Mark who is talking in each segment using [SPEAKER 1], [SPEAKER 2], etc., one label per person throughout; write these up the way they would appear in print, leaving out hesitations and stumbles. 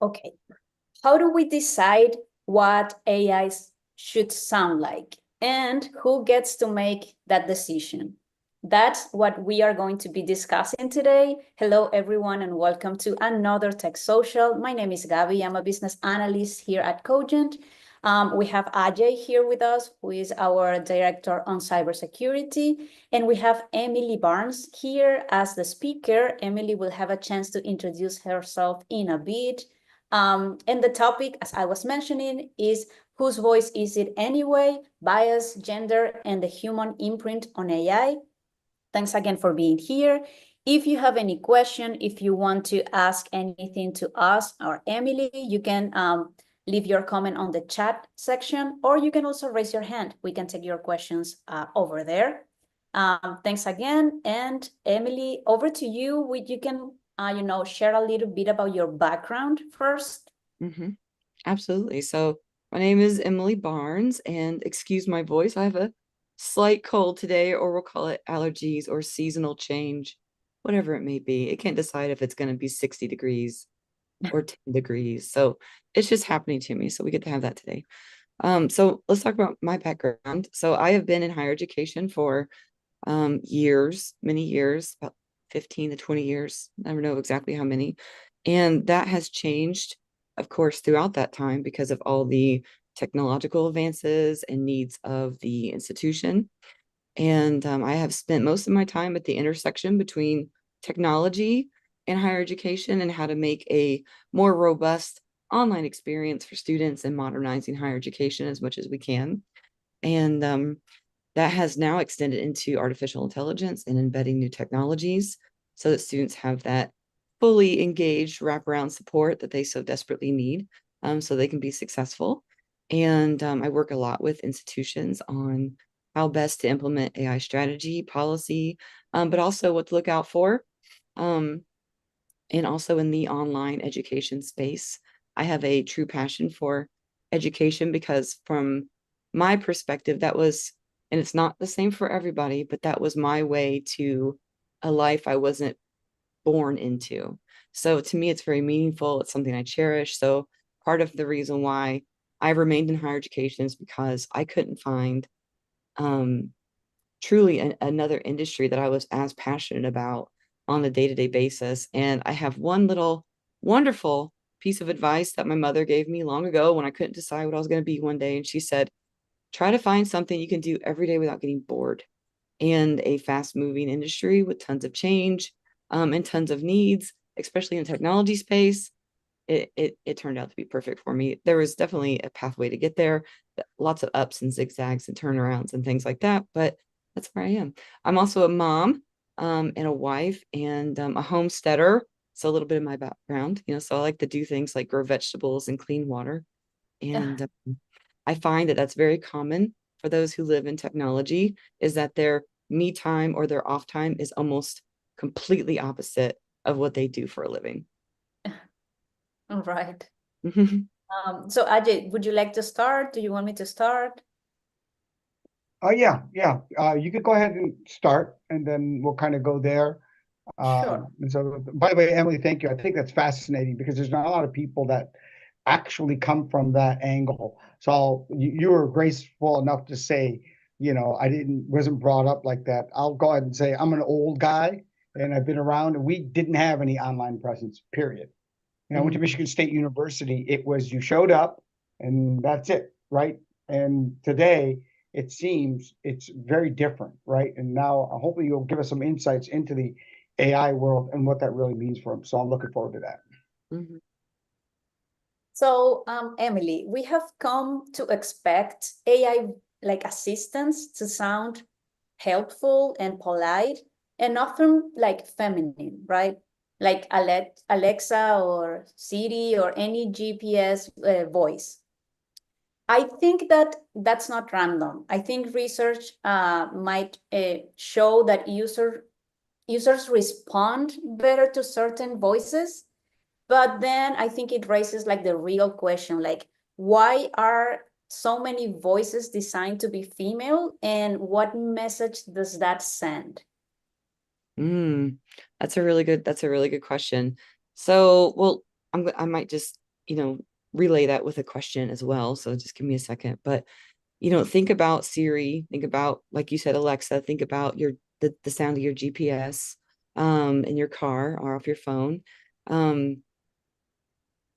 [SPEAKER 1] Okay, how do we decide what AIs should sound like and who gets to make that decision? That's what we are going to be discussing today. Hello, everyone, and welcome to another Tech Social. My name is Gabi. I'm a business analyst here at Cogent. We have Ajay here with us, who is our director on cybersecurity. And we have Emily Barnes here as the speaker. Emily will have a chance to introduce herself in a bit. And the topic, as I was mentioning, is whose voice is it anyway? Bias, gender, and the human imprint on AI. Thanks again for being here. If you have any question, if you want to ask anything to us or Emily, you can leave your comment on the chat section, or you can also raise your hand. We can take your questions over there. Thanks again. And Emily, over to you. You can share a little bit about your background first.
[SPEAKER 2] Absolutely. So my name is Emily Barnes, and excuse my voice. I have a slight cold today, or we'll call it allergies or seasonal change, whatever it may be. It can't decide if it's going to be 60 degrees or 10 degrees. So it's just happening to me. So we get to have that today. So let's talk about my background. So I have been in higher education for years, many years, about 15 to 20 years. I never know exactly how many. And that has changed, of course, throughout that time because of all the technological advances and needs of the institution. And I have spent most of my time at the intersection between technology and higher education and how to make a more robust online experience for students and modernizing higher education as much as we can. And that has now extended into artificial intelligence and embedding new technologies so that students have that fully engaged wraparound support that they so desperately need, so they can be successful. And I work a lot with institutions on how best to implement AI strategy, policy, but also what to look out for. Um, and also in the online education space, I have a true passion for education because from my perspective, that was, and it's not the same for everybody, but that was my way to a life I wasn't born into. So to me, it's very meaningful. It's something I cherish. So part of the reason why I remained in higher education is because I couldn't find um, truly another industry that I was as passionate about on a day-to-day basis. And I have one little wonderful piece of advice that my mother gave me long ago when I couldn't decide what I was going to be one day. And she said, try to find something you can do every day without getting bored. And a fast-moving industry with tons of change and tons of needs, especially in the technology space, it turned out to be perfect for me. There was definitely a pathway to get there, lots of ups and zigzags and turnarounds and things like that, but that's where I am. I'm also a mom and a wife and a homesteader. So a little bit of my background, so I like to do things like grow vegetables and clean water. And I find that that's very common for those who live in technology, is that their me time or their off time is almost completely opposite of what they do for a living.
[SPEAKER 1] All right. So Ajay, would you like to start? Do you want me to start?
[SPEAKER 3] Yeah, yeah. You could go ahead and start, and then we'll kind of go there.
[SPEAKER 1] Sure.
[SPEAKER 3] And so, by the way, Emily, thank you. I think that's fascinating because there's not a lot of people that actually come from that angle. So you were graceful enough to say, I wasn't brought up like that. I'll go ahead and say I'm an old guy, and I've been around, and we didn't have any online presence, period. I went to Michigan State University. It was you showed up, and that's it, right? And today it seems it's very different, right? And now hopefully you'll give us some insights into the AI world and what that really means for them. So I'm looking forward to that.
[SPEAKER 2] Mm-hmm.
[SPEAKER 1] So, Emily, we have come to expect AI like assistants to sound helpful and polite and often like feminine, right? Like Alexa or Siri or any GPS voice. I think that that's not random. I think research might show that users respond better to certain voices, but then I think it raises like the real question, like why are so many voices designed to be female, and what message does that send?
[SPEAKER 2] That's a really good question. So, well, I might just relay that with a question as well. So just give me a second. But, think about Siri, think about, like you said, Alexa, think about the sound of your GPS in your car or off your phone. And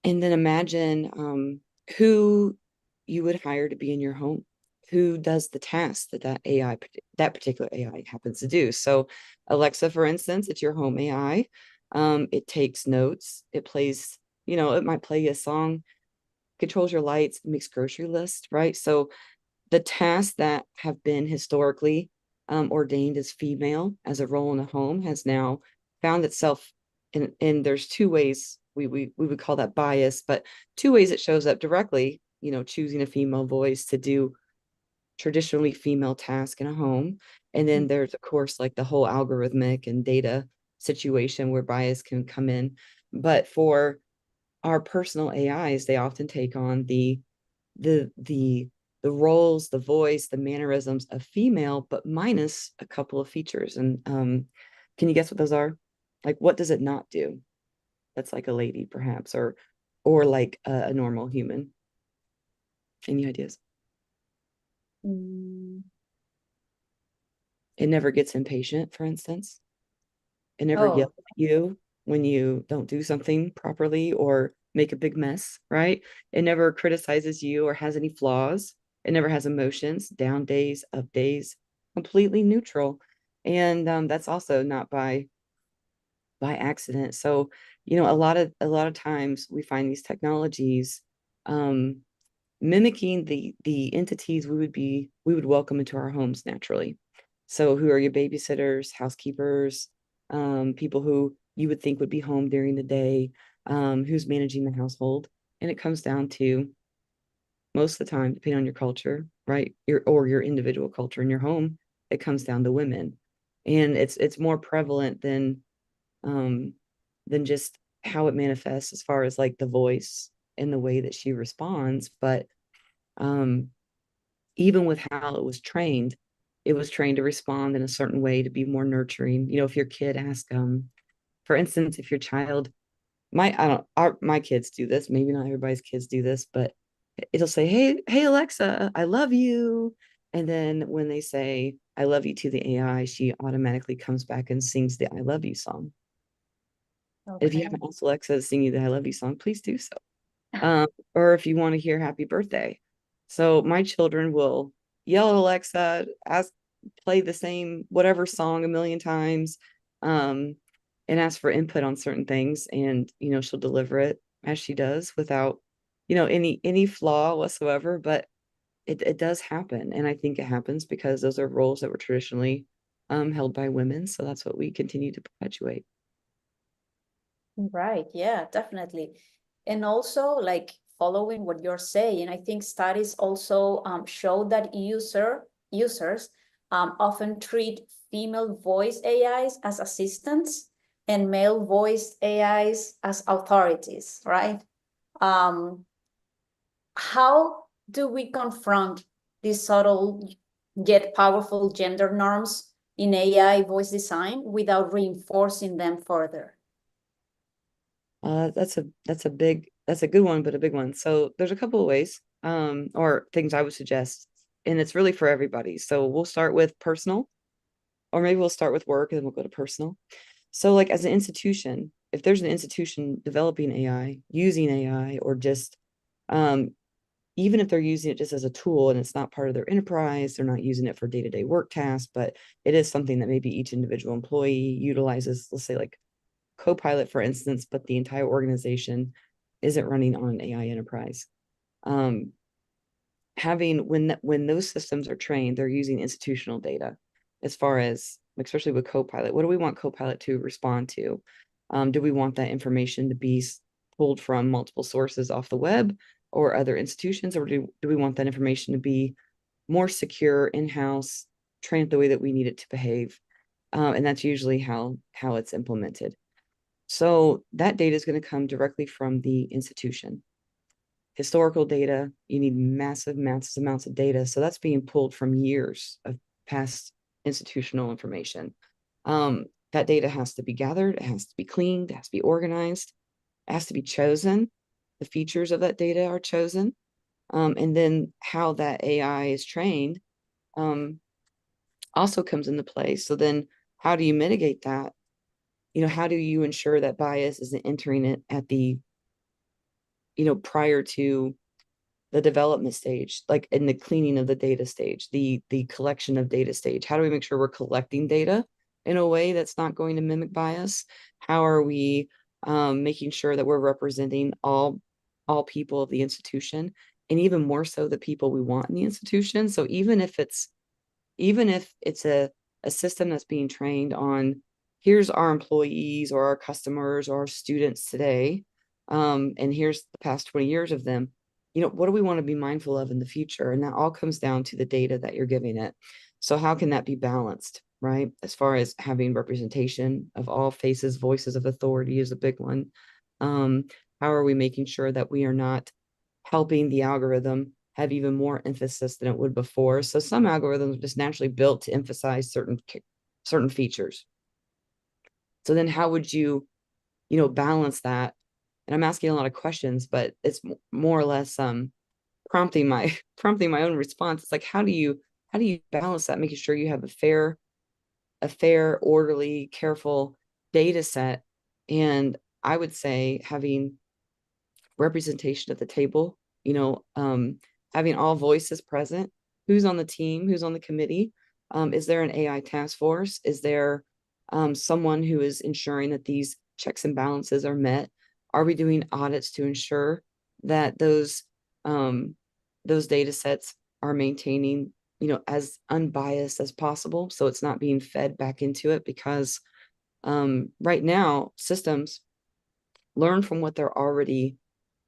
[SPEAKER 2] then imagine who you would hire to be in your home, who does the task that particular AI happens to do. So Alexa, for instance, it's your home AI. It takes notes. It plays, it might play a song, controls your lights, makes grocery lists, right? So the tasks that have been historically ordained as female as a role in a home has now found itself in there's two ways we would call that bias, but two ways it shows up directly, choosing a female voice to do traditionally female task in a home. And then there's, of course, like the whole algorithmic and data situation where bias can come in. But for our personal AIs, they often take on the the roles, the voice, the mannerisms of female, but minus a couple of features. And can you guess what those are? Like, what does it not do? That's like a lady, perhaps, or like a normal human. Any ideas?
[SPEAKER 1] Mm.
[SPEAKER 2] It never gets impatient, for instance. It never
[SPEAKER 1] Oh,
[SPEAKER 2] yells at you when you don't do something properly or make a big mess, right? It never criticizes you or has any flaws. It never has emotions, down days, up days, completely neutral. And that's also not by accident. So, a lot of times we find these technologies um, mimicking the entities we would welcome into our homes naturally. So who are your babysitters, housekeepers, people who you would think would be home during the day, who's managing the household. And it comes down to, most of the time, depending on your culture, right? Your individual culture in your home, it comes down to women. And it's more prevalent um than just how it manifests as far as like the voice and the way that she responds. But um even with how it was trained to respond in a certain way to be more nurturing. If your kid asks, for instance, if your child, my kids do this, maybe not everybody's kids do this, but it'll say, hey, Alexa, I love you. And then when they say, I love you to the AI, she automatically comes back and sings the I love you song. If you
[SPEAKER 1] okay.
[SPEAKER 2] haven't asked Alexa to sing you the I love you song, please do so. Or if you want to hear happy birthday. So my children will yell at Alexa, play the same whatever song a million times, and ask for input on certain things. And, she'll deliver it as she does without, any flaw whatsoever. But it does happen. And I think it happens because those are roles that were traditionally held by women. So that's what we continue to perpetuate.
[SPEAKER 1] Right, yeah, definitely. And also, like following what you're saying, I think studies also show that users often treat female voice AIs as assistants and male voice AIs as authorities, right? Um, how do we confront these subtle yet powerful gender norms in AI voice design without reinforcing them further?
[SPEAKER 2] That's a good one, but a big one. So there's a couple of ways, or things I would suggest, and it's really for everybody. So we'll start with personal, or maybe we'll start with work and then we'll go to personal. So like as an institution, if there's an institution developing AI, using AI, or just um, even if they're using it just as a tool and it's not part of their enterprise, they're not using it for day-to-day work tasks, but it is something that maybe each individual employee utilizes, let's say like Copilot, for instance, but the entire organization isn't running on an AI enterprise. Um, when those systems are trained, they're using institutional data as far as, especially with Copilot. What do we want Copilot to respond to? Do we want that information to be pulled from multiple sources off the web or other institutions, or do we want that information to be more secure in-house, trained the way that we need it to behave? And that's usually how it's implemented. So that data is going to come directly from the institution. Historical data, you need massive amounts of data. So that's being pulled from years of past institutional information. That data has to be gathered, it has to be cleaned, it has to be organized, it has to be chosen. the features of that data are chosen, and then how that AI is trained also comes into play. So then how do you mitigate that? How do you ensure that bias isn't entering it at the, prior to the development stage, like in the cleaning of the data stage, the collection of data stage? How do we make sure we're collecting data in a way that's not going to mimic bias? How are we making sure that we're representing all people of the institution, and even more so the people we want in the institution? So even if it's a system that's being trained on, here's our employees or our customers or our students today, and here's the past 20 years of them, what do we want to be mindful of in the future? And that all comes down to the data that you're giving it. So how can that be balanced, right? As far as having representation of all faces, voices of authority is a big one. How are we making sure that we are not helping the algorithm have even more emphasis than it would before? So some algorithms are just naturally built to emphasize certain features. So then how would you, balance that? And I'm asking a lot of questions, but it's more or less prompting my prompting my own response. It's like, how do you balance that, making sure you have a fair, orderly, careful data set? And I would say having representation at the table, having all voices present, who's on the team, who's on the committee. Is there an AI task force? Is there someone who is ensuring that these checks and balances are met? Are we doing audits to ensure that those data sets are maintaining, as unbiased as possible, so it's not being fed back into it? Because right now systems learn from what they're already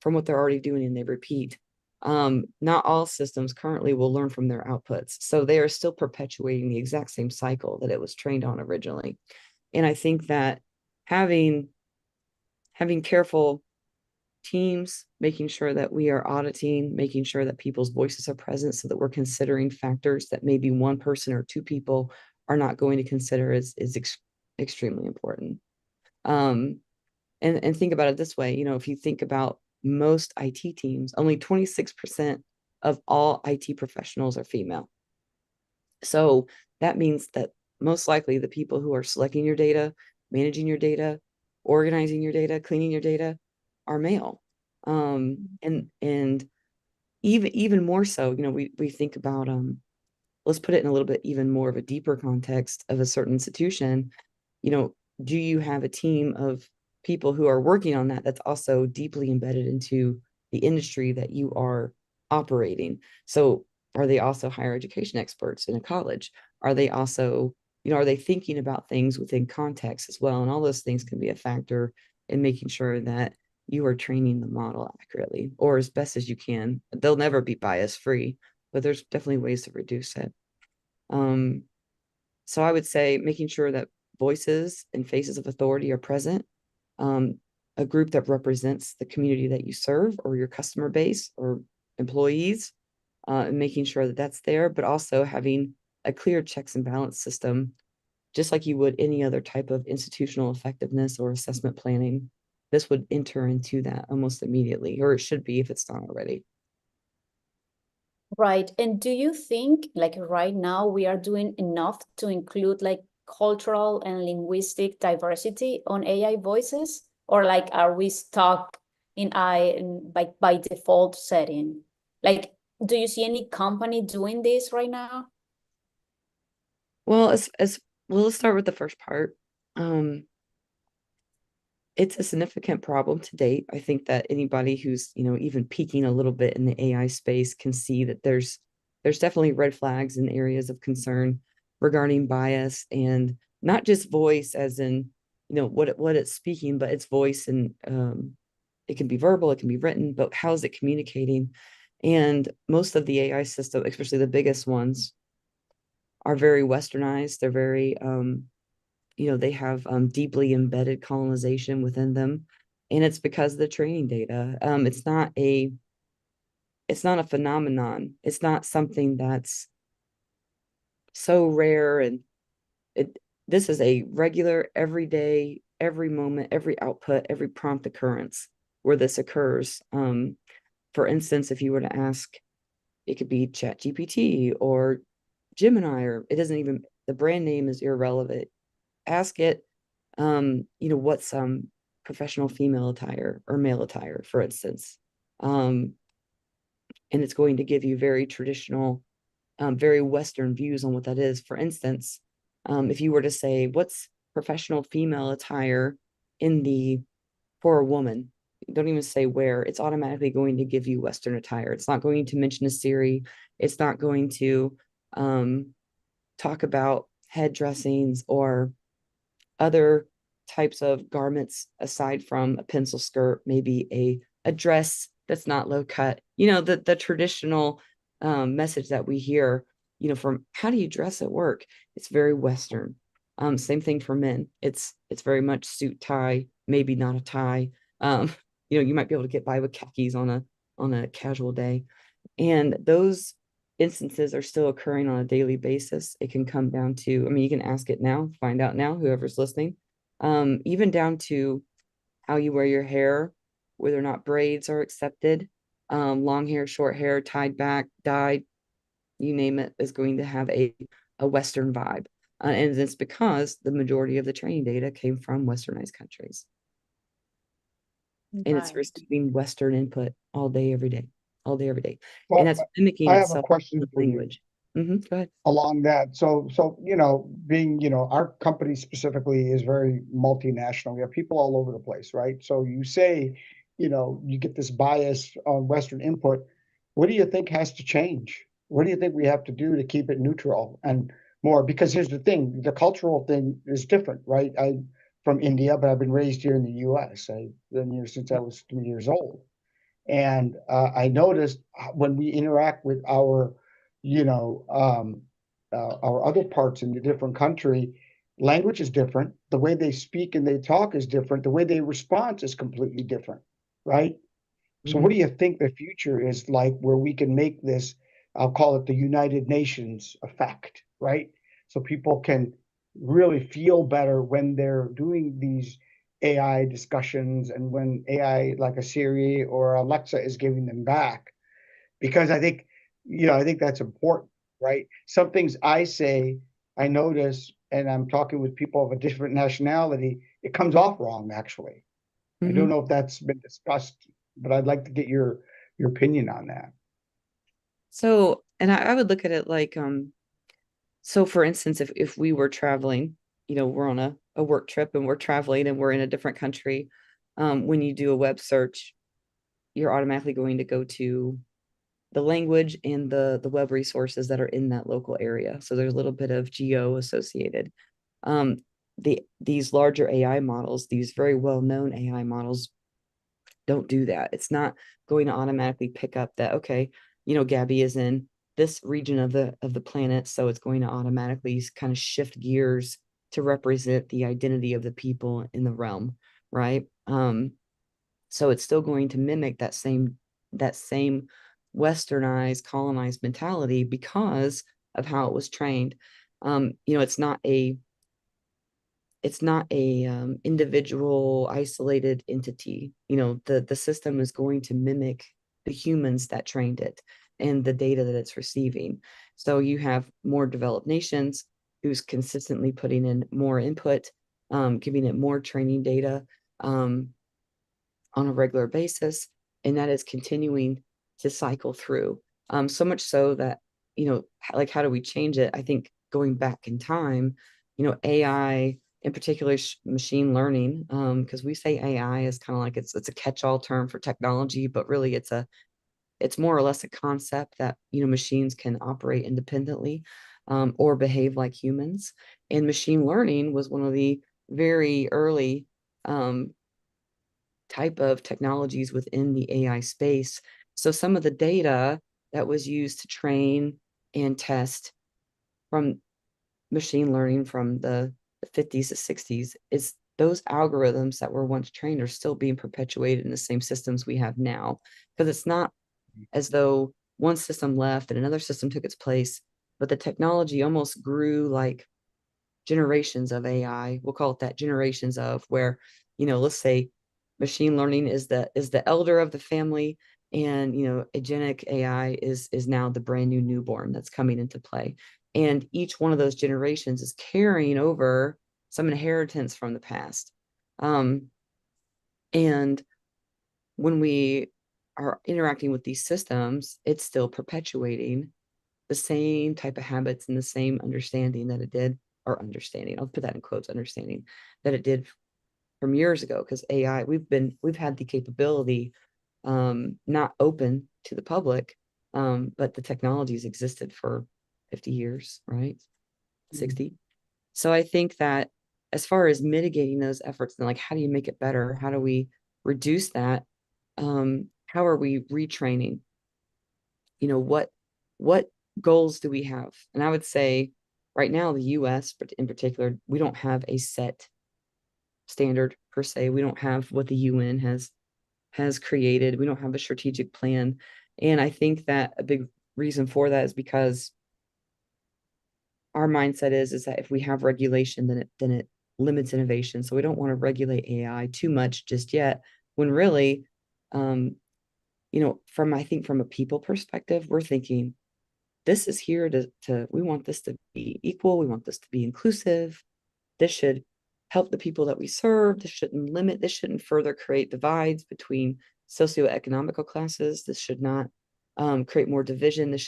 [SPEAKER 2] doing, and they repeat. Not all systems currently will learn from their outputs, so they are still perpetuating the exact same cycle that it was trained on originally. And I think that having careful teams, making sure that we are auditing, making sure that people's voices are present, so that we're considering factors that maybe one person or two people are not going to consider, is extremely important. And think about it this way, if you think about most IT teams, only 26% of all IT professionals are female. So that means that most likely the people who are selecting your data, managing your data, organizing your data, cleaning your data are male. And even more so, we think about, let's put it in a little bit even more of a deeper context of a certain institution. Do you have a team of people who are working on that that's also deeply embedded into the industry that you are operating? So are they also higher education experts in a college? Are they also, are they thinking about things within context as well? And all those things can be a factor in making sure that you are training the model accurately or as best as you can. They'll never be bias free, but there's definitely ways to reduce it. So I would say making sure that voices and faces of authority are present, a group that represents the community that you serve or your customer base or employees, and making sure that that's there, but also having a clear checks and balance system, just like you would any other type of institutional effectiveness or assessment planning. This would enter into that almost immediately, or it should be if it's not already.
[SPEAKER 1] Right. And do you think, like right now, we are doing enough to include like cultural and linguistic diversity on AI voices? Or like, are we stuck in by default setting? Like, do you see any company doing this right now?
[SPEAKER 2] Well, let's start with the first part. It's a significant problem to date. I think that anybody who's, even peeking a little bit in the AI space can see that there's definitely red flags and areas of concern regarding bias, and not just voice as in, what it's speaking, but its voice. And it can be verbal, it can be written, but how is it communicating? And most of the AI system, especially the biggest ones, are very westernized. They're very they have deeply embedded colonization within them, and it's because of the training data. It's not a phenomenon. It's not something that's so rare, and this is a regular, everyday, every moment, every output, every prompt occurrence. where this occurs. For instance, if you were to ask, it could be ChatGPT or Gemini, or it doesn't even, the brand name is irrelevant. Ask it, what's professional female attire or male attire, for instance. And it's going to give you very traditional, very Western views on what that is. For instance, if you were to say, what's professional female attire for a woman? Don't even say where. It's automatically going to give you Western attire. It's not going to mention a Siri. It's not going to talk about head dressings or other types of garments aside from a pencil skirt, maybe a dress that's not low cut. The traditional message that we hear, from how do you dress at work? It's very Western. Same thing for men. It's very much suit tie, maybe not a tie. You might be able to get by with khakis on a casual day. And those instances are still occurring on a daily basis. It can come down to, you can ask it now, find out now, whoever's listening, even down to how you wear your hair, whether or not braids are accepted, long hair, short hair, tied back, dyed, you name it, is going to have a Western vibe. And it's because the majority of the training data came from Westernized countries. And it's receiving Western input all day, every day, all day, every day. And that's mimicking
[SPEAKER 3] I have a
[SPEAKER 2] itself
[SPEAKER 3] question
[SPEAKER 2] with
[SPEAKER 3] for you
[SPEAKER 2] language. Go ahead.
[SPEAKER 3] along that. So, being, our company specifically is very multinational. We have people all over the place, right? So you say, you get this bias on Western input. What do you think has to change? What do you think we have to do to keep it neutral and more? Because here's the thing, the cultural thing is different, right? I'm from India, but I've been raised here in the US. I've been here since I was 3 years old. And I noticed when we interact with our other parts in the different country, language is different. The way they speak and they talk is different. The way they respond is completely different, right? So, what do you think the future is like where we can make this, I'll call it the United Nations effect, right? So people can really feel better when they're doing these AI discussions and when AI like a Siri or Alexa is giving them back. Because I think that's important, right? Some things I say, I notice, and I'm talking with people of a different nationality, it comes off wrong, actually. I don't know if that's been discussed, but I'd like to get your opinion on that.
[SPEAKER 2] So, and I would look at it like, so for instance, if we were traveling, we're on a work trip and we're traveling and we're in a different country, when you do a web search, you're automatically going to go to the language and the web resources that are in that local area. So there's a little bit of geo associated. These larger AI models, these very well-known AI models, don't do that. It's not going to automatically pick up that, okay, Gabby is in this region of the planet, so it's going to automatically kind of shift gears to represent the identity of the people in the realm, right? So it's still going to mimic that same westernized, colonized mentality because of how it was trained. It's not a individual isolated entity. The system is going to mimic the humans that trained it and the data that it's receiving. So you have more developed nations who's consistently putting in more input, giving it more training data on a regular basis, and that is continuing to cycle through. So much so that, like, how do we change it? I think going back in time, AI, in particular machine learning, because we say AI is kind of like it's a catch-all term for technology, but really it's more or less a concept that machines can operate independently, or behave like humans. And machine learning was one of the very early type of technologies within the AI space. So some of the data that was used to train and test from machine learning from the 50s to 60s is those algorithms that were once trained are still being perpetuated in the same systems we have now. Because it's not as though one system left and another system took its place, but the technology almost grew like generations of AI. We'll call it that, generations of, where, let's say machine learning is the elder of the family, and agentic AI is now the brand new newborn that's coming into play. And each one of those generations is carrying over some inheritance from the past. And when we are interacting with these systems, it's still perpetuating the same type of habits and the same understanding that it did, or understanding, I'll put that in quotes, understanding that it did from years ago. Because AI, we've had the capability, not open to the public, but the technologies existed for 50 years, right? 60. So I think that as far as mitigating those efforts, and like, how do you make it better? How do we reduce that? How are we retraining? What goals do we have? And I would say right now, the US, but in particular, we don't have a set standard per se. We don't have what the UN has created. We don't have a strategic plan. And I think that a big reason for that is because our mindset is that if we have regulation, then it limits innovation. So we don't want to regulate AI too much just yet, when really, I think from a people perspective, we're thinking this is here we want this to be equal. We want this to be inclusive. This should help the people that we serve. This shouldn't further create divides between socioeconomical classes. This should not create more division. This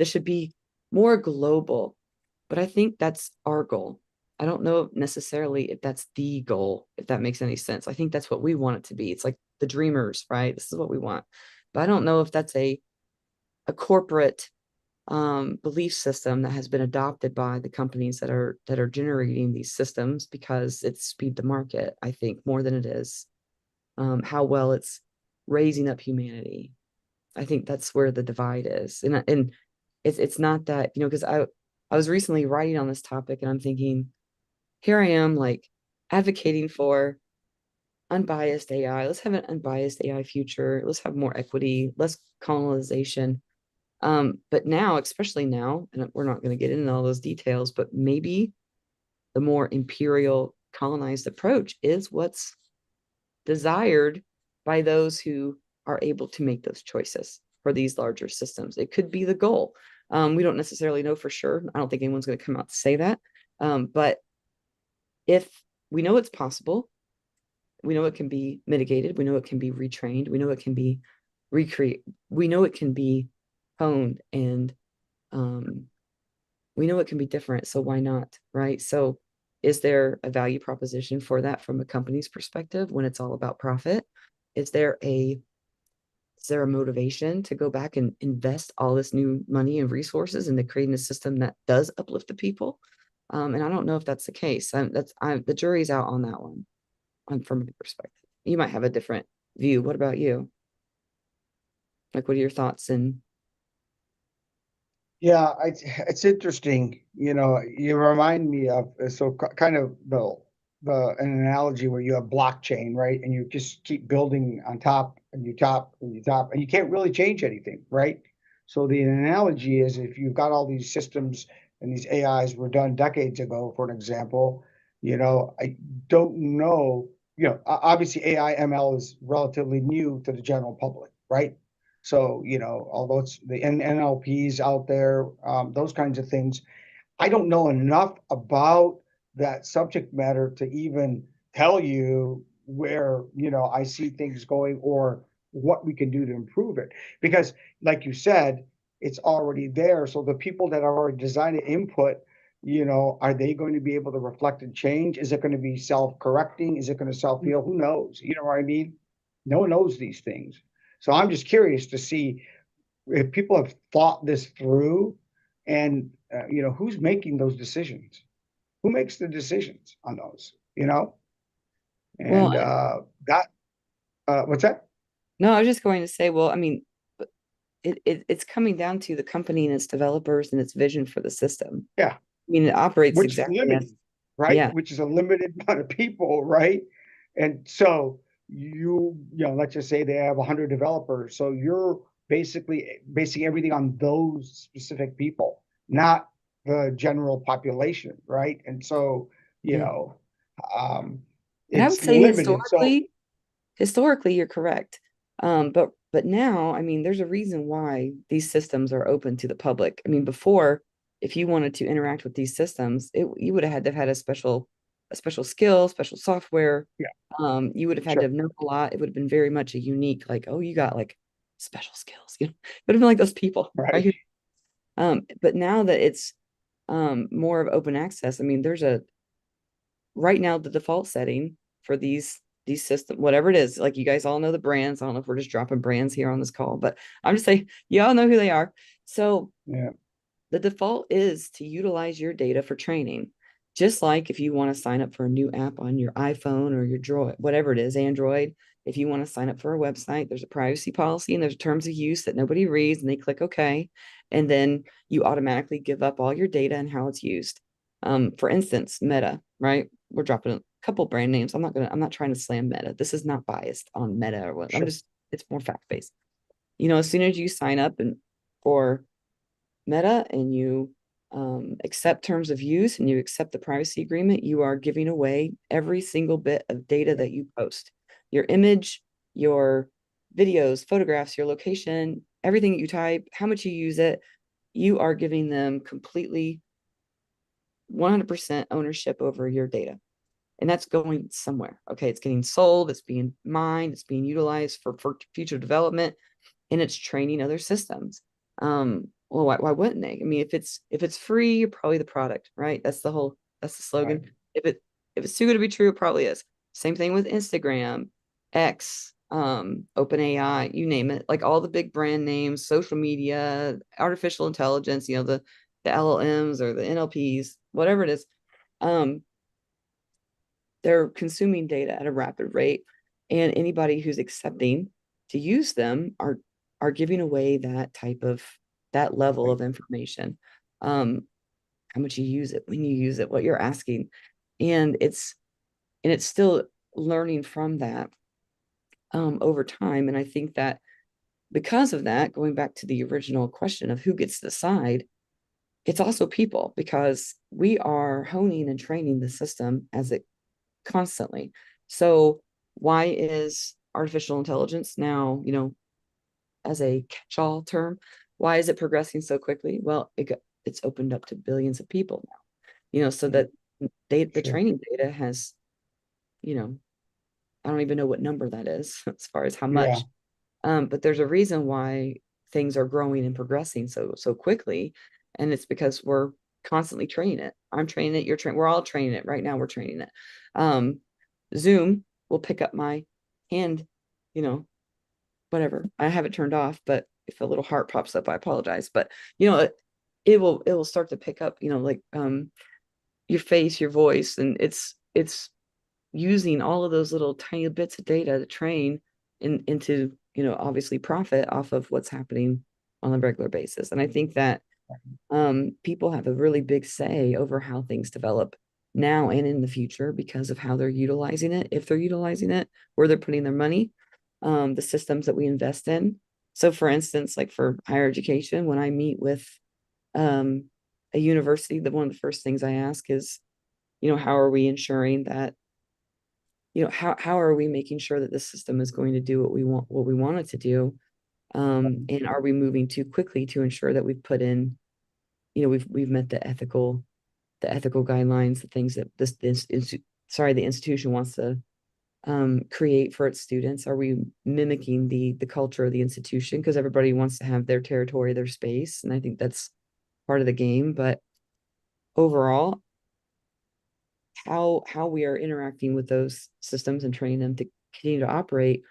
[SPEAKER 2] should be more global. But I think that's our goal. I don't know necessarily if that's the goal, if that makes any sense. I think that's what we want it to be. It's like the dreamers, right? This is what we want. But I don't know if that's a corporate belief system that has been adopted by the companies that are generating these systems, because it's speed to market, I think, more than it is how well it's raising up humanity. I think that's where the divide is. And it's not that, because I was recently writing on this topic, and I'm thinking, here I am, like, advocating for unbiased AI. Let's have an unbiased AI future. Let's have more equity, less colonization. But now, especially now, and we're not going to get into all those details, but maybe the more imperial colonized approach is what's desired by those who are able to make those choices for these larger systems. It could be the goal. We don't necessarily know for sure. I don't think anyone's going to come out to say that. But if we know it's possible, we know it can be mitigated, we know it can be retrained, we know it can be recreated, we know it can be honed, and we know it can be different. So why not, right? So is there a value proposition for that from a company's perspective when it's all about profit? Is there a motivation to go back and invest all this new money and resources into creating a system that does uplift the people? And I don't know if that's the case. The jury's out on that one. From my perspective, you might have a different view. What about you? Like, what are your thoughts? And
[SPEAKER 3] Yeah, it's interesting. You remind me of kind of an analogy where you have blockchain, right? And you just keep building on top, and you top and you top, and you can't really change anything, right? So the analogy is, if you've got all these systems and these AIs were done decades ago, for an example, I don't know. Obviously AI ML is relatively new to the general public, right? So, although it's the NLPs out there, those kinds of things, I don't know enough about that subject matter to even tell you where, I see things going, or what we can do to improve it. Because, like you said, it's already there. So the people that are already designing input, are they going to be able to reflect and change? Is it going to be self-correcting? Is it going to self-heal? Who knows? You know what I mean? No one knows these things. So I'm just curious to see if people have thought this through, and who's making those decisions, who makes the decisions on those,
[SPEAKER 2] well,
[SPEAKER 3] and that what's that?
[SPEAKER 2] no, I was just going to say, well, I mean, it's coming down to the company and its developers and its vision for the system.
[SPEAKER 3] Yeah,
[SPEAKER 2] I mean, it operates
[SPEAKER 3] which is
[SPEAKER 2] exactly as,
[SPEAKER 3] limited, right?
[SPEAKER 2] yeah.
[SPEAKER 3] Which is a limited amount of people, right? And so let's just say they have 100 developers, so you're basically basing everything on those specific people, not the general population, right? And so
[SPEAKER 2] Yeah.
[SPEAKER 3] um
[SPEAKER 2] And I would
[SPEAKER 3] it's
[SPEAKER 2] say
[SPEAKER 3] limited. So
[SPEAKER 2] historically, historically you're correct. But now, I mean, there's a reason why these systems are open to the public. I mean, before, if you wanted to interact with these systems, you would have had to have had a special skill, special software.
[SPEAKER 3] Yeah,
[SPEAKER 2] You would have had to
[SPEAKER 3] sure.
[SPEAKER 2] have known a lot. It would have been very much a unique, like, oh, you got like special skills. You know, it would have been like those people,
[SPEAKER 3] Right.
[SPEAKER 2] right? But now that it's more of open access, I mean, there's a right now the default setting for these systems, whatever it is, like you guys all know the brands. I don't know if we're just dropping brands here on this call, but I'm just saying you all know who they are. So
[SPEAKER 3] Yeah.
[SPEAKER 2] the default is to utilize your data for training. Just like if you want to sign up for a new app on your iPhone or your Droid, whatever it is, Android, if you want to sign up for a website, there's a privacy policy and there's terms of use that nobody reads and they click OK. And then you automatically give up all your data and how it's used. For instance, Meta, right? We're dropping a couple brand names. I'm not trying to slam Meta. This is not biased on Meta or what.
[SPEAKER 3] Sure.
[SPEAKER 2] It's more fact-based. You know, as soon as you sign up and for Meta and you accept terms of use and you accept the privacy agreement, you are giving away every single bit of data that you post. Your image, your videos, photographs, your location, everything that you type, how much you use it, you are giving them completely 100% ownership over your data. And that's going somewhere. Okay, it's getting sold, it's being mined, it's being utilized for future development, and it's training other systems. Well, why wouldn't they? I mean, if it's free, you're probably the product, right? That's the slogan.
[SPEAKER 3] Right.
[SPEAKER 2] If it's too good to be true, it probably is. Same thing with Instagram, X, OpenAI, you name it, like all the big brand names, social media, artificial intelligence, you know, the LLMs or the NLPs, whatever it is. Um, they're consuming data at a rapid rate, and anybody who's accepting to use them are giving away that level
[SPEAKER 3] Right.
[SPEAKER 2] of information. How much you use it, when you use it, what you're asking, and it's still learning from that over time. And I think that because of that, going back to the original question of who gets to decide, it's also people, because we are honing and training the system as it constantly. So why is artificial intelligence now, you know, as a catch-all term, why is it progressing so quickly? Well, it's opened up to billions of people now, you know, so that the
[SPEAKER 3] Sure.
[SPEAKER 2] training data has, you know, I don't even know what number that is as far as how
[SPEAKER 3] Yeah.
[SPEAKER 2] much. But there's a reason why things are growing and progressing so quickly, and it's because we're constantly training it. I'm training it, you're training, we're all training it right now. We're training it. Um, Zoom will pick up my hand, you know, whatever. I have it turned off, but if a little heart pops up, I apologize. But you know, it will start to pick up, you know, like your face, your voice, and it's using all of those little tiny bits of data to train into, you know, obviously profit off of what's happening on a regular basis. And I think that people have a really big say over how things develop now and in the future because of how they're utilizing it, if they're utilizing it, where they're putting their money, the systems that we invest in. So for instance, like for higher education, when I meet with um, a university, one of the first things I ask is, you know, how are we ensuring that, you know, how are we making sure that the system is going to do what we want it to do? And are we moving too quickly to ensure that we've put in, you know, we've met the ethical guidelines, the things that the institution wants to create for its students? Are we mimicking the culture of the institution? Because everybody wants to have their territory, their space, and I think that's part of the game. But overall, how we are interacting with those systems and training them to continue to operate,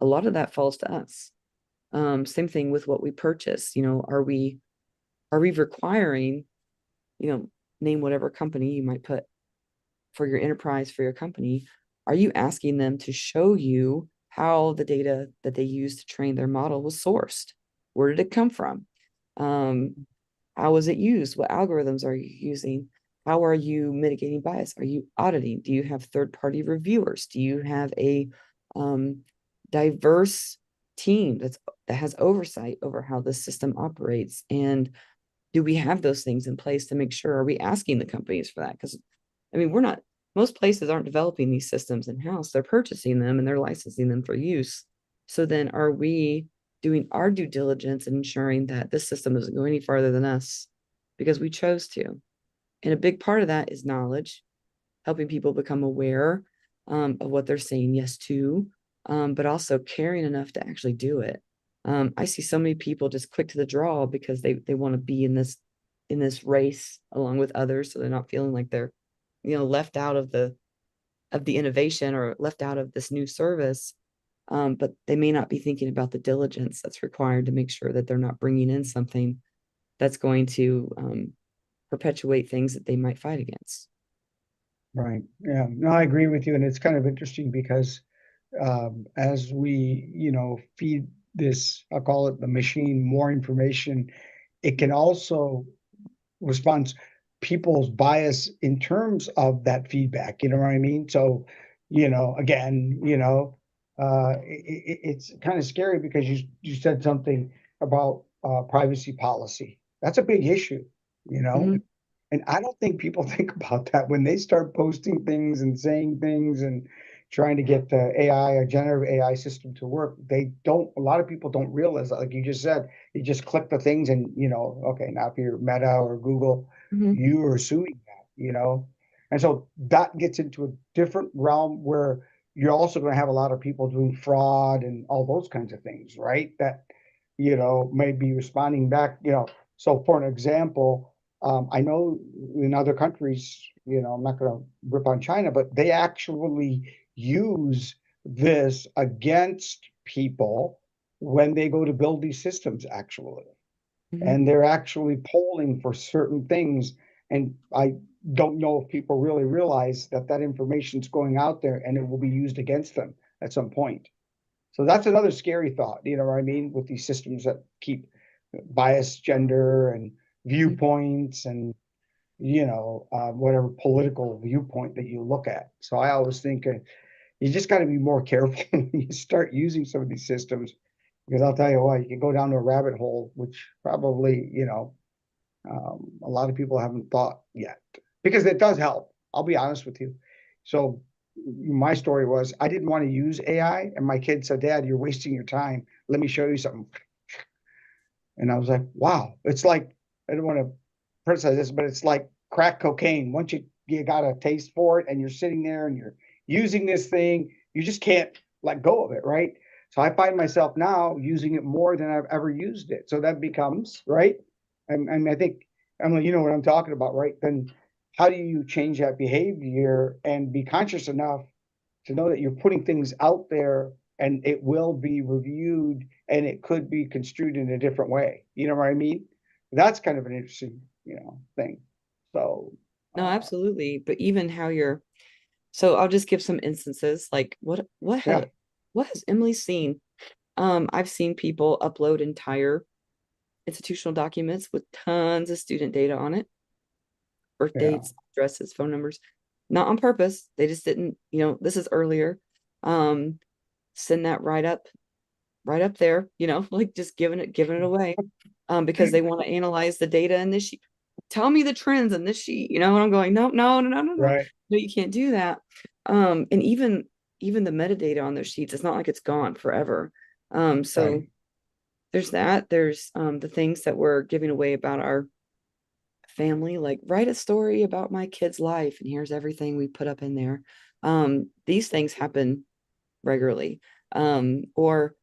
[SPEAKER 2] a lot of that falls to us. Same thing with what we purchase. You know, are we requiring, you know, name whatever company you might put for your enterprise, for your company, are you asking them to show you how the data that they use to train their model was sourced? Where did it come from? How was it used? What algorithms are you using? How are you mitigating bias? Are you auditing? Do you have third-party reviewers? Do you have a diverse team that has oversight over how the system operates? And do we have those things in place to make sure? Are we asking the companies for that? Because I mean, we're not most places aren't developing these systems in-house. They're purchasing them and they're licensing them for use. So then are we doing our due diligence and ensuring that this system doesn't go any farther than us because we chose to? And a big part of that is knowledge, helping people become aware of what they're saying yes to, but also caring enough to actually do it. I see so many people just quick to the draw because they want to be in this race along with others, so they're not feeling like they're, left out of the innovation or left out of this new service. But they may not be thinking about the diligence that's required to make sure that they're not bringing in something that's going to perpetuate things that they might fight against.
[SPEAKER 3] Right. Yeah. No, I agree with you. And it's kind of interesting because as we, feed this, I'll call it the machine, more information, it can also respond people's bias in terms of that feedback. You know what I mean? So, again, it's kind of scary because you said something about privacy policy. That's a big issue, you know.
[SPEAKER 2] Mm-hmm.
[SPEAKER 3] And I don't think people think about that when they start posting things and saying things and trying to get the AI, a generative AI system to work. A lot of people don't realize, like you just said, you just click the things and, okay, now if you're Meta or Google,
[SPEAKER 2] Mm-hmm.
[SPEAKER 3] you are assuming that. And so that gets into a different realm where you're also going to have a lot of people doing fraud and all those kinds of things, right? That, may be responding back, So for an example, I know in other countries, I'm not going to rip on China, but they actually use this against people when they go to build these systems, actually.
[SPEAKER 2] Mm-hmm.
[SPEAKER 3] And they're actually polling for certain things. And I don't know if people really realize that that information is going out there and it will be used against them at some point. So that's another scary thought, you know what I mean, with these systems that keep biased gender and viewpoints and whatever political viewpoint that you look at. So I always think you just got to be more careful when you start using some of these systems, because I'll tell you what, you can go down to a rabbit hole, which probably, a lot of people haven't thought yet, because it does help. I'll be honest with you. So my story was I didn't want to use AI, and my kid said, "Dad, you're wasting your time. Let me show you something." And I was like, wow, it's like, I don't want to criticize this, but it's like crack cocaine. Once you got a taste for it and you're sitting there and you're using this thing, you just can't let go of it, right? So I find myself now using it more than I've ever used it. So that becomes, right? And I think, Emily, you know what I'm talking about, right? Then how do you change that behavior and be conscious enough to know that you're putting things out there and it will be reviewed and it could be construed in a different way. You know what I mean? That's kind of an interesting, thing. So,
[SPEAKER 2] No, absolutely. But even how so I'll just give some instances like
[SPEAKER 3] yeah,
[SPEAKER 2] what has Emily seen? I've seen people upload entire institutional documents with tons of student data on it, birth
[SPEAKER 3] yeah,
[SPEAKER 2] dates, addresses, phone numbers, not on purpose. They just didn't, this is earlier. Send that right up there, like just giving it away. Because they want to analyze the data in this sheet. Tell me the trends in this sheet, and I'm going, no, no, no, no, no, no,
[SPEAKER 3] right,
[SPEAKER 2] no, you can't do that. And even the metadata on those sheets, it's not like it's gone forever. So
[SPEAKER 3] right,
[SPEAKER 2] there's that. There's the things that we're giving away about our family, like write a story about my kid's life, and here's everything we put up in there. These things happen regularly. Or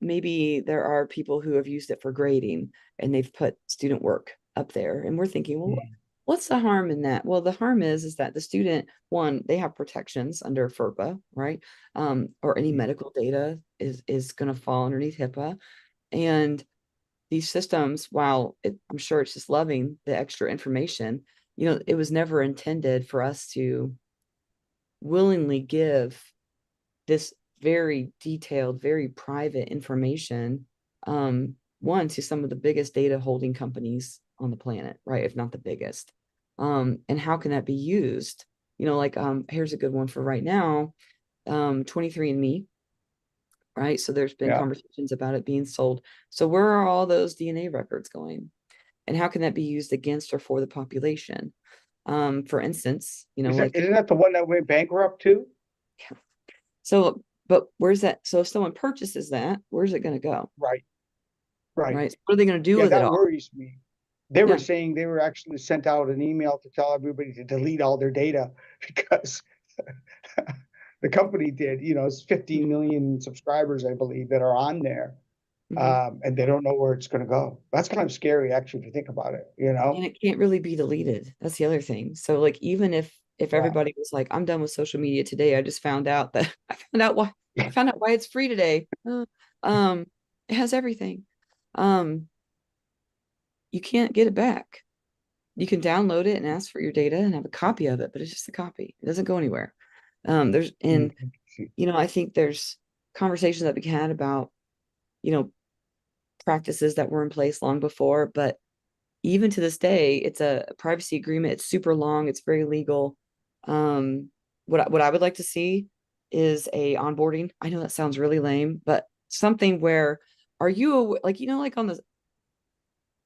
[SPEAKER 2] maybe there are people who have used it for grading and they've put student work up there, and we're thinking, well, what's the harm in that? Well, the harm is that the student, one, they have protections under FERPA, right? Or any medical data is going to fall underneath HIPAA. And these systems, while I'm sure it's just loving the extra information, it was never intended for us to willingly give this very detailed, very private information, one, to some of the biggest data holding companies on the planet, right? If not the biggest. And how can that be used? Like, here's a good one for right now, 23andMe, right? So there's been
[SPEAKER 3] yeah,
[SPEAKER 2] conversations about it being sold. So where are all those DNA records going? And how can that be used against or for the population? For instance, like,
[SPEAKER 3] Isn't that the one that went bankrupt too?
[SPEAKER 2] so, but where's that? So if someone purchases that, where's it going to go?
[SPEAKER 3] Right, right.
[SPEAKER 2] Right. So what are they going to do
[SPEAKER 3] Yeah,
[SPEAKER 2] with it
[SPEAKER 3] that
[SPEAKER 2] all?
[SPEAKER 3] worries me. They were
[SPEAKER 2] Yeah.
[SPEAKER 3] saying they were actually sent out an email to tell everybody to delete all their data because the company did. It's 15 million subscribers, I believe, that are on there,
[SPEAKER 2] Mhm.
[SPEAKER 3] and they don't know where it's going to go. That's kind of scary, actually, if you think about it.
[SPEAKER 2] And it can't really be deleted. That's the other thing. So like, even if
[SPEAKER 3] Yeah,
[SPEAKER 2] everybody was like, I'm done with social media today, I just found out that I found out why it's free today. Um, it has everything. Um, you can't get it back. You can download it and ask for your data and have a copy of it, but it's just a copy. It doesn't go anywhere. There's
[SPEAKER 3] Mm,
[SPEAKER 2] and I think there's conversations that we had about, you know, practices that were in place long before, but even to this day, it's a privacy agreement. It's super long. It's very legal. What I would like to see is a onboarding. I know that sounds really lame, but something where, are you like, like on the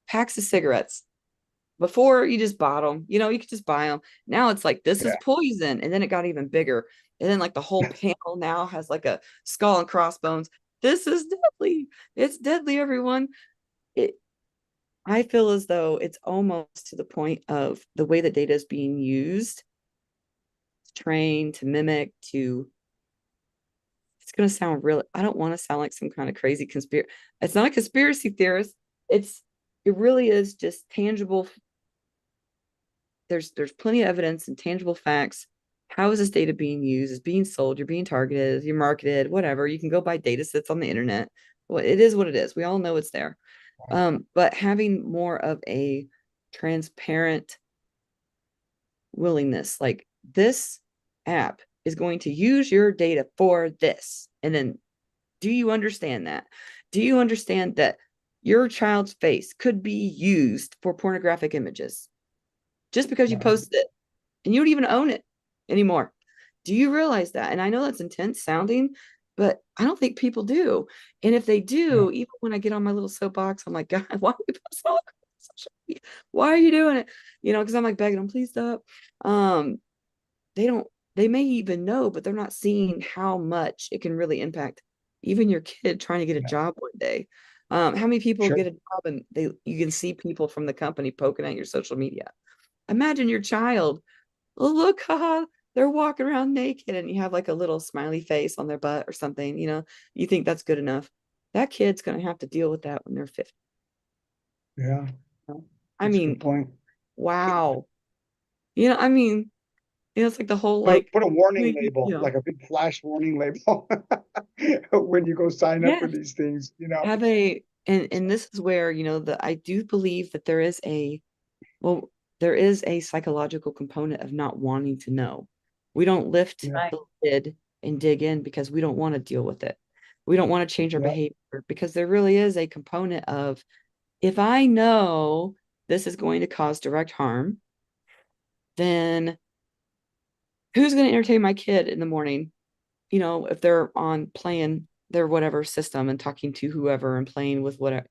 [SPEAKER 2] packs of cigarettes, before you just bought them, you could just buy them. Now it's like, this is
[SPEAKER 3] yeah,
[SPEAKER 2] poison. And then it got even bigger. And then like the whole panel now has like a skull and crossbones. This is deadly. It's deadly, everyone. It, I feel as though it's almost to the point of the way that data is being used, to train, to mimic, it's going to sound real. I don't want to sound like some kind of crazy conspiracy. It's not a conspiracy theorist. It's, it really is just tangible. There's plenty of evidence and tangible facts. How is this data being used? It's being sold. You're being targeted. You're marketed. Whatever. You can go buy data sets on the internet. Well, it is what it is. We all know it's there. But having more of a transparent willingness, like, this app is going to use your data for this, and then, do you understand that? Do you understand that your child's face could be used for pornographic images just because you
[SPEAKER 3] right,
[SPEAKER 2] posted it? And you don't even own it anymore. Do you realize that? And I know that's intense sounding, but I don't think people do. And if they
[SPEAKER 3] yeah,
[SPEAKER 2] do, even when I get on my little soapbox, I'm like, God, why are you posting all that on social media? Why are you doing it? Because I'm like begging them, please stop. Um, they don't, they may even know, but they're not seeing how much it can really impact even your kid trying to get a
[SPEAKER 3] yeah,
[SPEAKER 2] job one day. How many people
[SPEAKER 3] sure,
[SPEAKER 2] get a job and you can see people from the company poking at your social media? Imagine your child, oh, look, haha, they're walking around naked, and you have like a little smiley face on their butt or something, you think that's good enough. That kid's going to have to deal with that when they're 50.
[SPEAKER 3] yeah.
[SPEAKER 2] I
[SPEAKER 3] That's a
[SPEAKER 2] mean,
[SPEAKER 3] good point.
[SPEAKER 2] wow. I mean, it's like the whole like,
[SPEAKER 3] Put a warning
[SPEAKER 2] you
[SPEAKER 3] label,
[SPEAKER 2] know,
[SPEAKER 3] like a big flash warning label, when you go sign up for
[SPEAKER 2] yes,
[SPEAKER 3] these things.
[SPEAKER 2] have a, and this is where, that I do believe that well, there is a psychological component of not wanting to know. We don't lift
[SPEAKER 3] Yeah,
[SPEAKER 1] Right.
[SPEAKER 2] the lid and dig in because we don't want to deal with it. We don't want to change our
[SPEAKER 3] yeah,
[SPEAKER 2] behavior, because there really is a component of, if I know this is going to cause direct harm, then who's going to entertain my kid in the morning? If they're on playing their whatever system and talking to whoever and playing with whatever,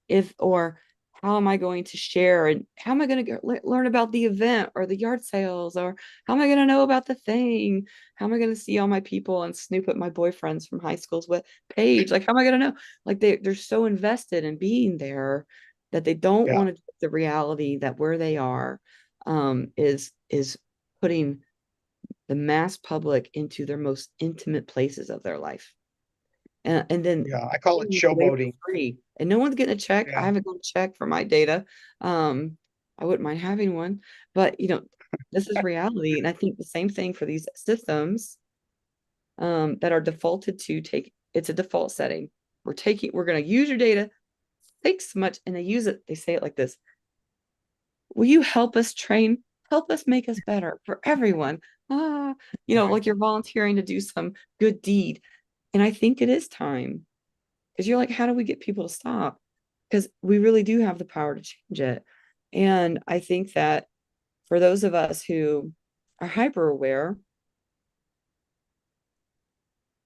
[SPEAKER 2] if, or how am I going to share, and how am I going to learn about the event or the yard sales, or how am I going to know about the thing? How am I going to see all my people and snoop at my boyfriends from high school's page? Like, how am I going to know? Like, they're so invested in being there that they don't
[SPEAKER 3] yeah,
[SPEAKER 2] want to take the reality that where they are is putting the mass public into their most intimate places of their life. And then
[SPEAKER 3] yeah. I call it
[SPEAKER 2] giving it away for
[SPEAKER 3] showboating.
[SPEAKER 2] free. And no one's getting a check. I
[SPEAKER 3] Yeah,
[SPEAKER 2] haven't got a check for my data. I wouldn't mind having one, but this is reality. And I think the same thing for these systems that are defaulted to take, it's a default setting. We're going to use your data. Thanks so much. And they say it like this: will you help us train, help us make us better for everyone?
[SPEAKER 3] right.
[SPEAKER 2] Like you're volunteering to do some good deed. And I think it is time, because you're like, how do we get people to stop? Because we really do have the power to change it. And I think that for those of us who are hyper aware,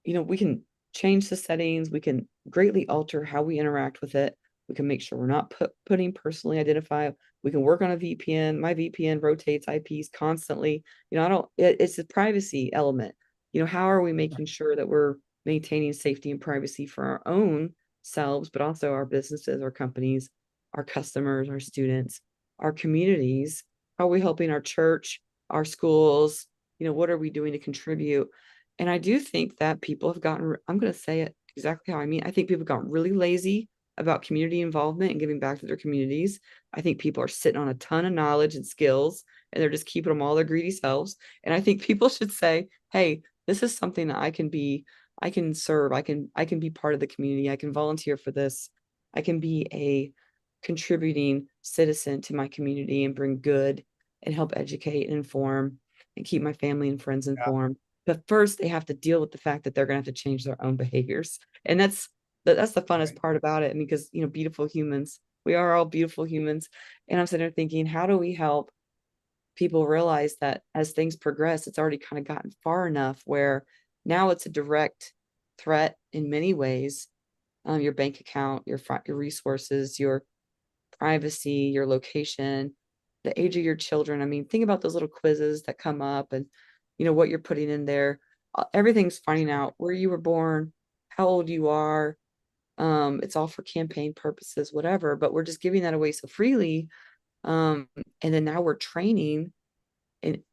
[SPEAKER 2] we can change the settings, we can greatly alter how we interact with it. We can make sure we're not putting personally identified. We can work on a VPN. My VPN rotates IPs constantly. It's the privacy element. How are we making sure that we're maintaining safety and privacy for our own selves, but also our businesses, our companies, our customers, our students, our communities? How are we helping our church, our schools? What are we doing to contribute? And I do think that people have gotten, I'm going to say it exactly how I mean. I think people have gotten really lazy about community involvement and giving back to their communities. I think people are sitting on a ton of knowledge and skills, and they're just keeping them all their greedy selves. And I think people should say, hey, this is something that I can serve, I can be part of the community, I can volunteer for this, I can be a contributing citizen to my community and bring good and help educate and inform and keep my family and friends informed. But first, they have to deal with the fact that they're going to have to change their own behaviors. And that's the funnest part about it. I mean, because, beautiful humans, we are all beautiful humans. And I'm sitting there thinking, how do we help people realize that as things progress, it's already kind of gotten far enough where now it's a direct threat in many ways. Your bank account, your resources, your privacy, your location, the age of your children. I mean, think about those little quizzes that come up and, what you're putting in there. Everything's finding out where you were born, how old you are. It's all for campaign purposes, whatever, but we're just giving that away so freely. And then now we're training an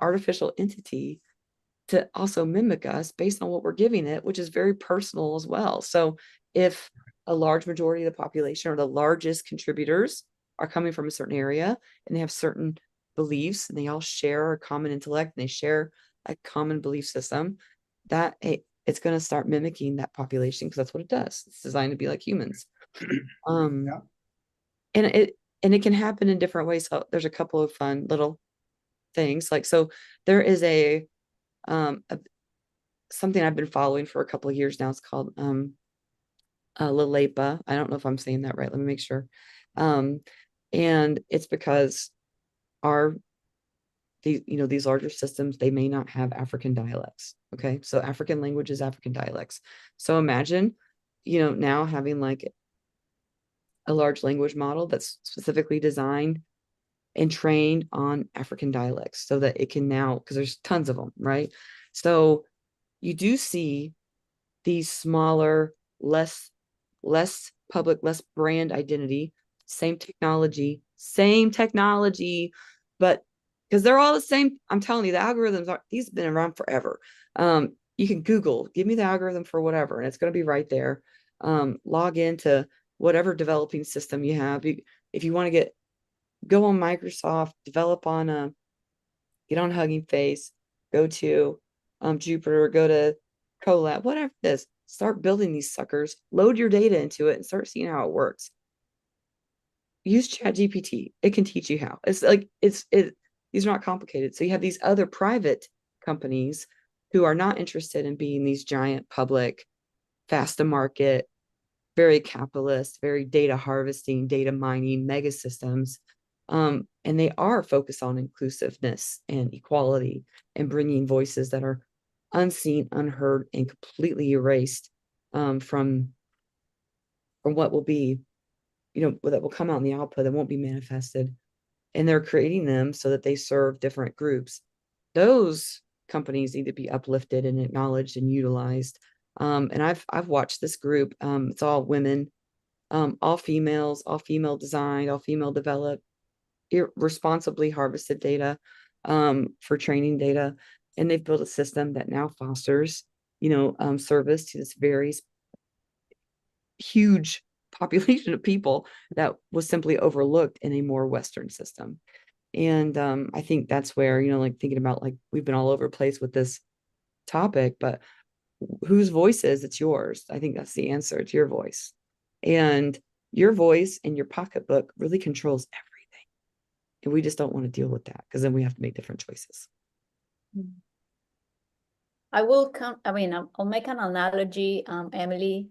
[SPEAKER 2] artificial entity to also mimic us based on what we're giving it, which is very personal as well. So if a large majority of the population or the largest contributors are coming from a certain area and they have certain beliefs and they all share a common intellect and they share a common belief system, that it's going to start mimicking that population because that's what it does. It's designed to be like humans. And it can happen in different ways. So there's a couple of fun little things. So there is something I've been following for a couple of years now. It's called Lalepa. I don't know if I'm saying that right. Let me make sure. And it's because these larger systems, they may not have African dialects. Okay. So African languages, African dialects. So imagine, now having like a large language model that's specifically designed and trained on African dialects so that it can now, because there's tons of them, right? So you do see these smaller, less public, less brand identity, same technology, but because they're all the same. I'm telling you, the algorithms these have been around forever. You can Google, give me the algorithm for whatever, and it's going to be right there. Log into whatever developing system you have. If you want to go on Microsoft, get on Hugging Face, go to Jupiter, go to Colab, whatever it is, start building these suckers, load your data into it and start seeing how it works. Use ChatGPT. It can teach you how. These are not complicated. So you have these other private companies who are not interested in being these giant public, fast to market, very capitalist, very data harvesting, data mining mega systems. And they are focused on inclusiveness and equality and bringing voices that are unseen, unheard, and completely erased from what will be, that will come out in the output that won't be manifested. And they're creating them so that they serve different groups. Those companies need to be uplifted and acknowledged and utilized. And I've watched this group. It's all women, all females, all female designed, all female developed, responsibly harvested data for training data. And they've built a system that now fosters, service to this very huge population of people that was simply overlooked in a more Western system. And I think that's where, thinking about we've been all over the place with this topic, but whose voice is it's yours? I think that's the answer. It's your voice. And your voice in your pocketbook really controls everything. And we just don't want to deal with that because then we have to make different choices.
[SPEAKER 1] I'll make an analogy, Emily.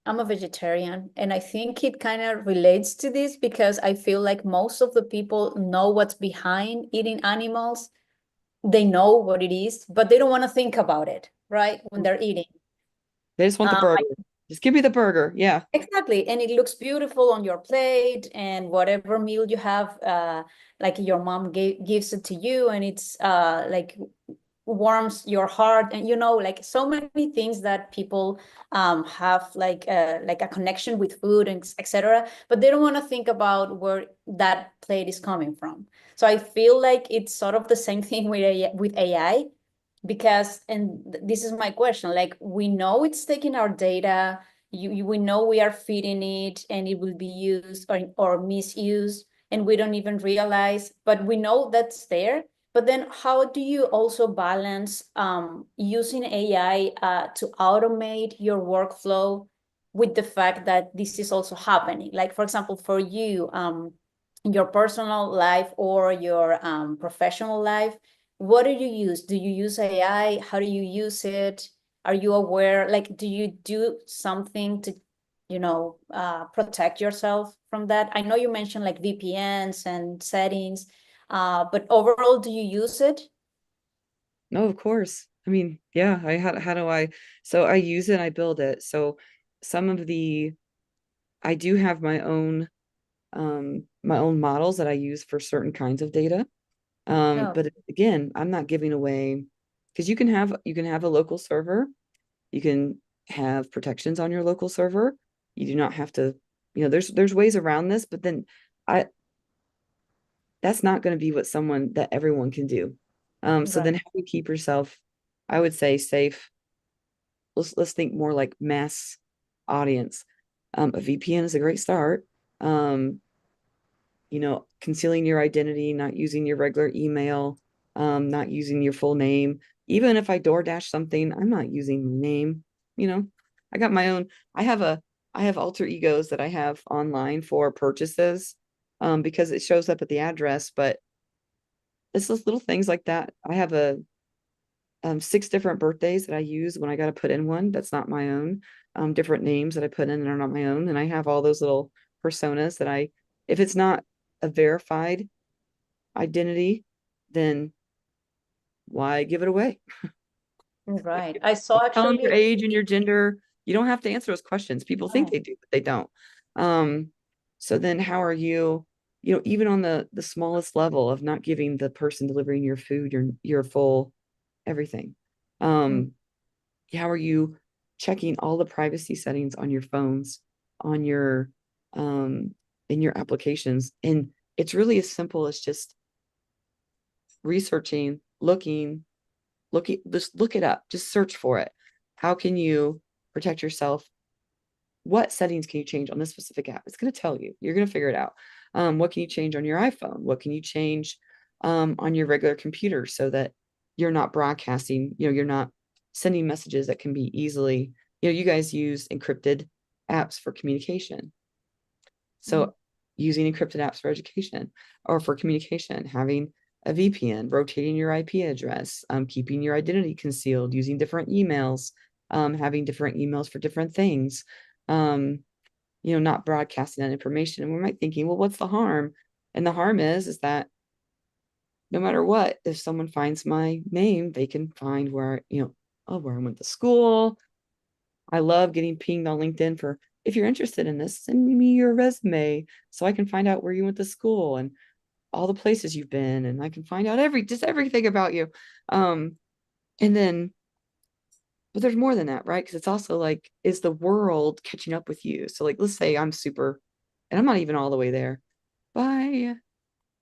[SPEAKER 1] I'm a vegetarian, and I think it kind of relates to this because I feel like most of the people know what's behind eating animals. They know what it is, but they don't want to think about it, right? When they're eating.
[SPEAKER 2] They just want the burger. Just give me the burger. Yeah.
[SPEAKER 1] Exactly. And it looks beautiful on your plate, and whatever meal you have, like your mom gives it to you, and it's like warms your heart, and like so many things that people have like a connection with food and etc. But they don't want to think about where that plate is coming from. So I feel like it's sort of the same thing with AI, because, and this is my question, like we know it's taking our data, we know we are feeding it and it will be used or misused, and we don't even realize, but we know that's there. But then how do you also balance using AI to automate your workflow with the fact that this is also happening? Like, for example, for you, your personal life or your professional life, what do you use? Do you use AI? How do you use it? Are you aware? Like, do you do something to, protect yourself from that? I know you mentioned like VPNs and settings, but overall, do you use it?
[SPEAKER 2] No, of course. I mean, yeah, how do I, so I use it, I build it. So some of the, I do have my own models that I use for certain kinds of data.
[SPEAKER 1] Oh,
[SPEAKER 2] But again, I'm not giving away, because you can have a local server, you can have protections on your local server. You do not have to, there's ways around this, but then I that's not going to be what someone that everyone can do. So
[SPEAKER 1] right.
[SPEAKER 2] then how do you keep yourself, I would say, safe? Let's think more like mass audience. A VPN is a great start. Um, concealing your identity, not using your regular email, not using your full name. Even if I DoorDash something, I'm not using my name. I got my own, I have alter egos that I have online for purchases, because it shows up at the address, but it's those little things like that. I have 6 different birthdays that I use when I got to put in one that's not my own, different names that I put in and are not my own. And I have all those little personas that if it's not a verified identity, then why give it away?
[SPEAKER 1] Right. I saw
[SPEAKER 2] Tell them your
[SPEAKER 1] actually.
[SPEAKER 2] age and your gender. You don't have to answer those questions. People think
[SPEAKER 1] Oh,
[SPEAKER 2] they do, but they don't. Um, so then how are you, even on the smallest level of not giving the person delivering your food your full everything.
[SPEAKER 1] mm,
[SPEAKER 2] How are you checking all the privacy settings on your phones, on your in your applications? And it's really as simple as just researching, just look it up, just search for it. How can you protect yourself? What settings can you change on this specific app? It's going to tell you. You're going to figure it out. What can you change on your iPhone? What can you change on your regular computer so that you're not broadcasting, you're not sending messages that can be easily, you guys use encrypted apps for communication.
[SPEAKER 1] mm,
[SPEAKER 2] So using encrypted apps for education or for communication, having a VPN, rotating your IP address, keeping your identity concealed, using different emails, having different emails for different things, not broadcasting that information. And we might thinking, well, what's the harm? And the harm is that no matter what, if someone finds my name, they can find where I went to school. I love getting pinged on LinkedIn for, if you're interested in this, send me your resume so I can find out where you went to school and all the places you've been, and I can find out just everything about you. And then, but there's more than that, right? Because it's also like, is the world catching up with you? So like, let's say I'm super, and I'm not even all the way there. Bye.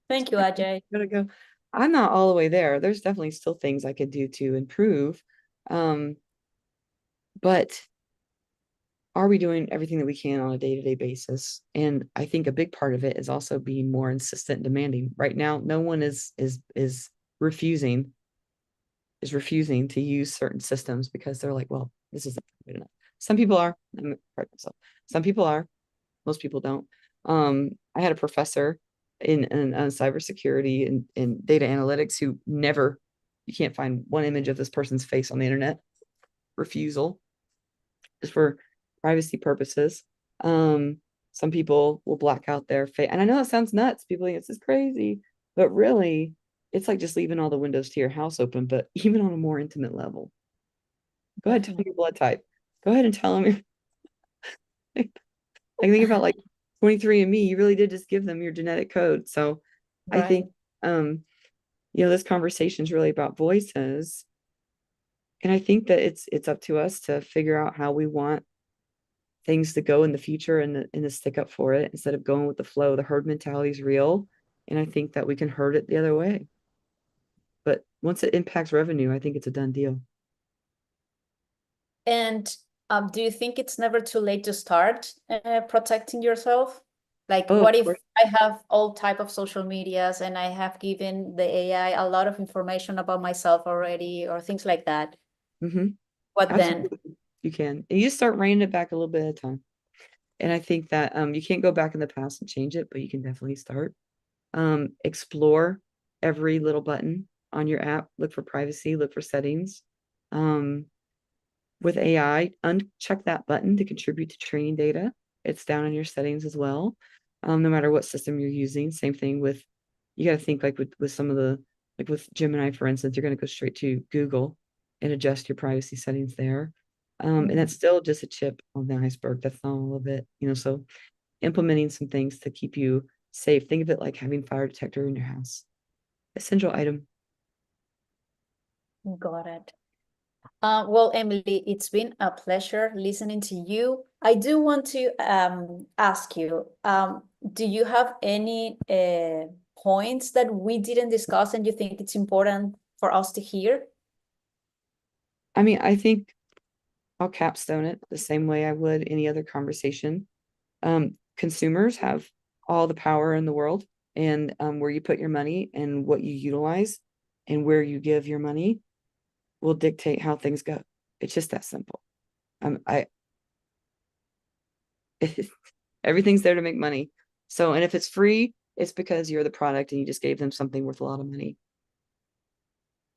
[SPEAKER 1] thank you, Ajay.
[SPEAKER 2] Gotta go. I'm not all the way there. There's definitely still things I could do to improve. Um, but are we doing everything that we can on a day-to-day basis? And I think a big part of it is also being more insistent and demanding. Right now, no one refusing refusing to use certain systems because they're like, well, this isn't good enough. Some people are, I'm correct myself. Some people are, most people don't. I had a professor in cybersecurity and data analytics who never, you can't find one image of this person's face on the internet. Refusal is for privacy purposes. Some people will black out their face, and I know it sounds nuts. People think it's just crazy, but really, it's like just leaving all the windows to your house open. But even on a more intimate level, go ahead, tell me
[SPEAKER 1] Definitely.
[SPEAKER 2] your blood type. Go ahead and tell them. Like think about like 23andMe, you really did just give them your genetic code. So I
[SPEAKER 1] Right.
[SPEAKER 2] think this conversation is really about voices. And I think that it's up to us to figure out how we want things to go in the future and to stick up for it instead of going with the flow. The herd mentality is real. And I think that we can herd it the other way. But once it impacts revenue, I think it's a done deal.
[SPEAKER 1] And do you think it's never too late to start protecting yourself? Like,
[SPEAKER 2] Oh,
[SPEAKER 1] what
[SPEAKER 2] of
[SPEAKER 1] if
[SPEAKER 2] course.
[SPEAKER 1] I have all type of social medias and I have given the AI a lot of information about myself already, or things like that?
[SPEAKER 2] Mm-hmm.
[SPEAKER 1] What then?
[SPEAKER 2] Absolutely. You can. And you start reining it back a little bit at a time. And I think that you can't go back in the past and change it, but you can definitely start. Explore every little button on your app. Look for privacy, look for settings. With AI, uncheck that button to contribute to training data. It's down in your settings as well. No matter what system you're using. Same thing with, you got to think like with some of the, like with Gemini, for instance, you're going to go straight to Google and adjust your privacy settings there. And that's still just a chip on the iceberg. That's not all of it, so implementing some things to keep you safe. Think of it like having fire detector in your house. Essential item.
[SPEAKER 1] Got it. Well, Emily, it's been a pleasure listening to you. I do want to ask you, do you have any points that we didn't discuss and you think it's important for us to hear?
[SPEAKER 2] I mean, I think I'll capstone it the same way I would any other conversation. Consumers have all the power in the world, and where you put your money and what you utilize and where you give your money will dictate how things go. It's just that simple. I everything's there to make money. So, and if it's free, it's because you're the product and you just gave them something worth a lot of money.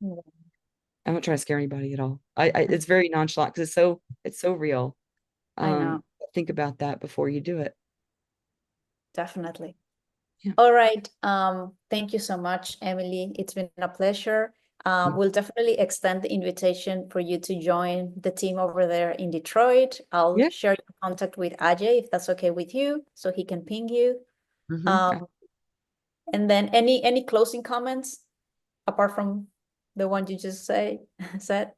[SPEAKER 2] I'm not trying to scare anybody at all. It's very nonchalant because it's so real.
[SPEAKER 1] I know,
[SPEAKER 2] Think about that before you do it.
[SPEAKER 1] definitely.
[SPEAKER 2] Yeah.
[SPEAKER 1] All right. Thank you so much, Emily. It's been a pleasure. We'll definitely extend the invitation for you to join the team over there in Detroit. I'll
[SPEAKER 2] Yeah.
[SPEAKER 1] share your contact with Ajay if that's okay with you, so he can ping you.
[SPEAKER 2] Mm-hmm.
[SPEAKER 1] And then any closing comments apart from the one you just said?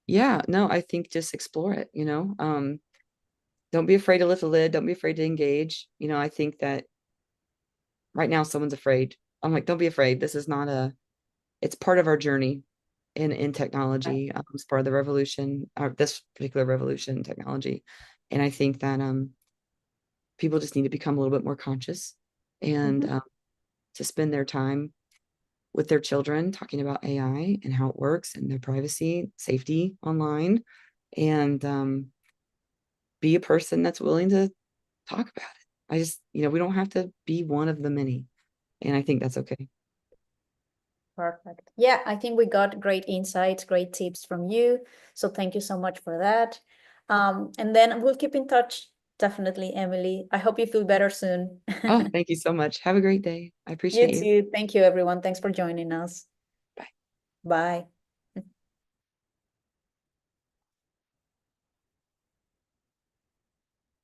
[SPEAKER 2] Yeah, no, I think just explore it, don't be afraid to lift the lid, don't be afraid to engage. I think that right now someone's afraid. I'm like, don't be afraid. This is not it's part of our journey in technology. It's part of the revolution, or this particular revolution in technology. And I think that people just need to become a little bit more conscious and to spend their time with their children talking about AI and how it works and their privacy, safety online, and be a person that's willing to talk about it. I just, we don't have to be one of the many. And I think that's okay.
[SPEAKER 1] Perfect. Yeah, I think we got great insights, great tips from you. So thank you so much for that. And then we'll keep in touch. Definitely, Emily. I hope you feel better soon.
[SPEAKER 2] Oh, thank you so much. Have a great day. I
[SPEAKER 1] You
[SPEAKER 2] appreciate you.
[SPEAKER 1] too. Thank you, everyone. Thanks for joining us.
[SPEAKER 2] Bye.
[SPEAKER 1] Bye.